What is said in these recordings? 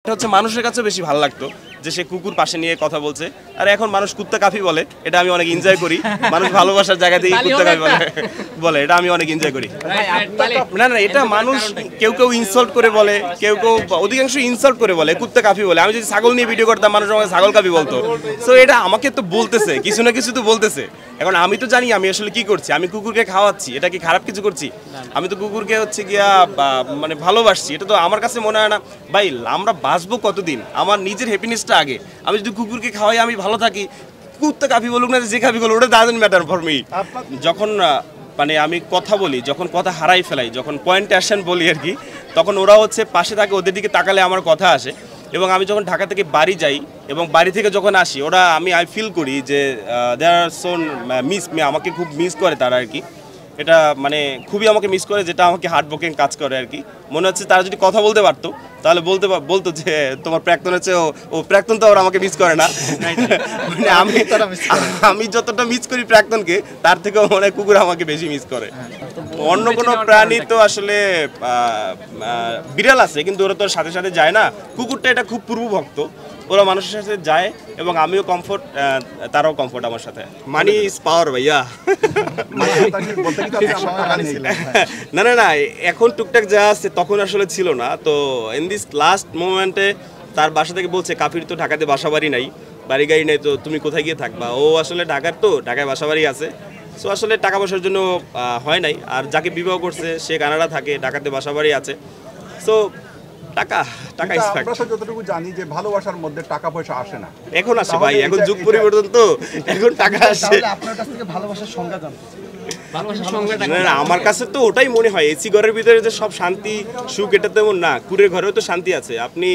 এটা হচ্ছে মানুষের কাছে বেশি ভালো লাগতো যে সে কুকুর পাশে নিয়ে কথা বলছে। আর এখন মানুষ কুত্তা কাফি বলে, এটা আমি অনেক এনজয় করি। মানুষ ভালোবাসার জায়গা থেকে কুত্তা কাফি বলে, এটা আমি অনেক এনজয় করি। না না, এটা মানুষ কেউ কেউ ইনসাল্ট করে বলে, কেউ কেউ অধিকাংশ ইনসাল্ট করে বলে, কুত্তা কাফি বলে। আমি যদি ছাগল নিয়ে ভিডিও করতাম, মানুষ আমাকে ছাগল কাফি বলতো। সো এটা আমাকে তো বলতেছে, কিছু না কিছু তো বলতেছে। এখন আমি তো জানি আমি আসলে কি করছি। আমি কুকুরকে খাওয়াচ্ছি, এটা কি খারাপ কিছু করছি? আমি তো কুকুরকে হচ্ছে গিয়া মানে ভালোবাসছি। এটা তো আমার কাছে মনে হয় না ভাই আমরা বাঁচবো কতদিন, আমার নিজের হ্যাপিনেসটা আগে। আমি যদি কুকুরকে খাওয়াই আমি ভালো থাকি, কুত্তা কাফি বলুক না যে কাফি বলুক, ওটা ডাজন্ট ম্যাটার ফর মি। যখন মানে আমি কথা বলি, যখন কথা হারাই ফেলাই, যখন পয়েন্ট অ্যাকশন বলি আর কি, তখন ওরা হচ্ছে পাশে থাকে, ওদের দিকে তাকালে আমার কথা আসে। এবং আমি যখন ঢাকা থেকে বাড়ি যাই এবং বাড়ি থেকে যখন আসি, ওরা আই ফিল করি যে দেয়ার আর সোন মিস মি, আমাকে খুব মিস করে তারা আর কি। এটা মানে খুবই আমাকে মিস করে, যেটা আমাকে হার্ট ব্রোকেন কাজ করে আর কি। মনে হচ্ছে তারা যদি কথা বলতে পারতো তাহলে বলতো যে তোমার প্রাক্তন হচ্ছে ও প্রাক্তন তো ওরা আমাকে মিস করে না। মানে আমি যতটা মিস করি প্রাক্তনকে, তার থেকেও মনে হয় কুকুর আমাকে বেশি মিস করে। অন্য কোনো প্রাণী তো আসলে বিড়াল আছে, কিন্তু ওরা তো সাথে সাথে যায় না। কুকুরটা এটা খুব পূর্বভক্ত, ওরা মানুষের সাথে যায় এবং আমিও কমফোর্ট, তারাও কমফোর্ট আমার সাথে। মানি ইজ পাওয়ার ভাইয়া। না না না, এখন টুকটাক যা আছে তখন আসলে ছিল না। তো ইন দিস লাস্ট মোমেন্টে তার বাসা থেকে বলছে কাফির তো ঢাকাতে বাসা বাড়ি নাই, বাড়ি গাড়ি নাই, তো তুমি কোথায় গিয়ে থাকবা? ও আসলে ঢাকার, তো ঢাকায় বাসা বাড়ি আছে। সো আসলে টাকা পয়সার জন্য হয় নাই। আর যাকে বিবাহ করছে সে কানাডা থাকে, ঢাকাতে বাসা বাড়ি আছে। সো টাকা ইজ ফ্যাক্ট। আমরা যতটুকু জানি যে ভালোবাসার মধ্যে টাকা পয়সা আসে না। এখন আসে ভাই, এখন যুগ পরিবর্তন, তো এখন টাকা আসে। আপনার কাছ থেকে ভালোবাসার সংজ্ঞা জানতে না, আমার কাছে তো ওটাই মনে হয়, এসি ঘরের ভিতরে যে সব শান্তি সুখ, এটা তেমন না। কুড়ের ঘরেও তো শান্তি আছে। আপনি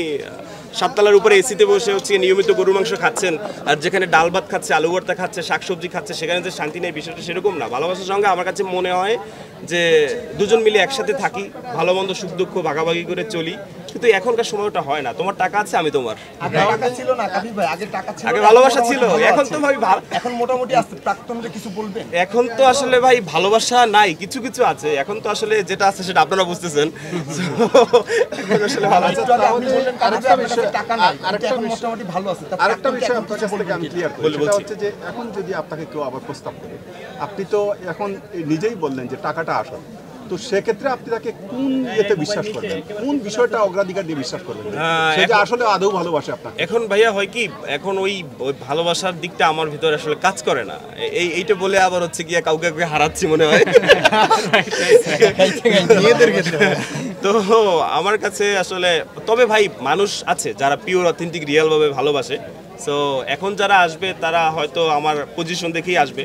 7 তলার উপরে এসিতে বসে হচ্ছে নিয়মিত গরুর মাংস খাচ্ছেন, আর যেখানে ডাল ভাত খাচ্ছে, আলু ভর্তা খাচ্ছে, শাকসবজি খাচ্ছে, সেখানে যে শান্তি নেই, বিষয়টা সেরকম না। ভালোবাসার সঙ্গে আমার কাছে মনে হয় যে দুজন মিলে একসাথে থাকি, ভালো মন্দ সুখ দুঃখ ভাগাভাগি করে চলি। কিন্তু এখনকার সময়টা হয় না। তোমার টাকা আছে, আমি তোমার। টাকা ছিল না কাবি ভাই, আগে টাকা ছিল, আগে ভালোবাসা ছিল, এখন তো ভাই এখন মোটামুটি আছে। প্রাক্তনকে কিছু বলবেন? এখন তো আসলে ভাই ভালোবাসা নাই, কিছু কিছু আছে। এখন তো আসলে যেটা আছে সেটা আপনারা বুঝতেছেন। এখন আসলে আরেকটা বিষয় আপনার কাছ থেকে আমি ক্লিয়ার করি, সেটা হচ্ছে যে এখন যদি আপনাকে কেউ আবার প্রস্তাব করে, আপনি তো এখন নিজেই বললেন যে টাকাটা আসল, তো সেক্ষেত্রে আপনি তাকে কোন ইয়েতে বিশ্বাস করবেন, কোন বিষয়টা অগ্রাধিকার দিয়ে বিশ্বাস করবেন সে যে আসলে আদৌ ভালোবাসে আপনাকে? এখন ভাইয়া হয় কি, এখন ওই ভালোবাসার দিকটা আমার ভিতরে আসলে কাজ করে না। এইটা বলে আবার হচ্ছে গিয়ে কাউকে হারাচ্ছি মনে হয়। তো আমার কাছে আসলে, তবে ভাই মানুষ আছে যারা পিওর অথেন্টিক রিয়েল ভাবে ভালোবাসে। সো এখন যারা আসবে তারা হয়তো আমার পজিশন দেখেই আসবে।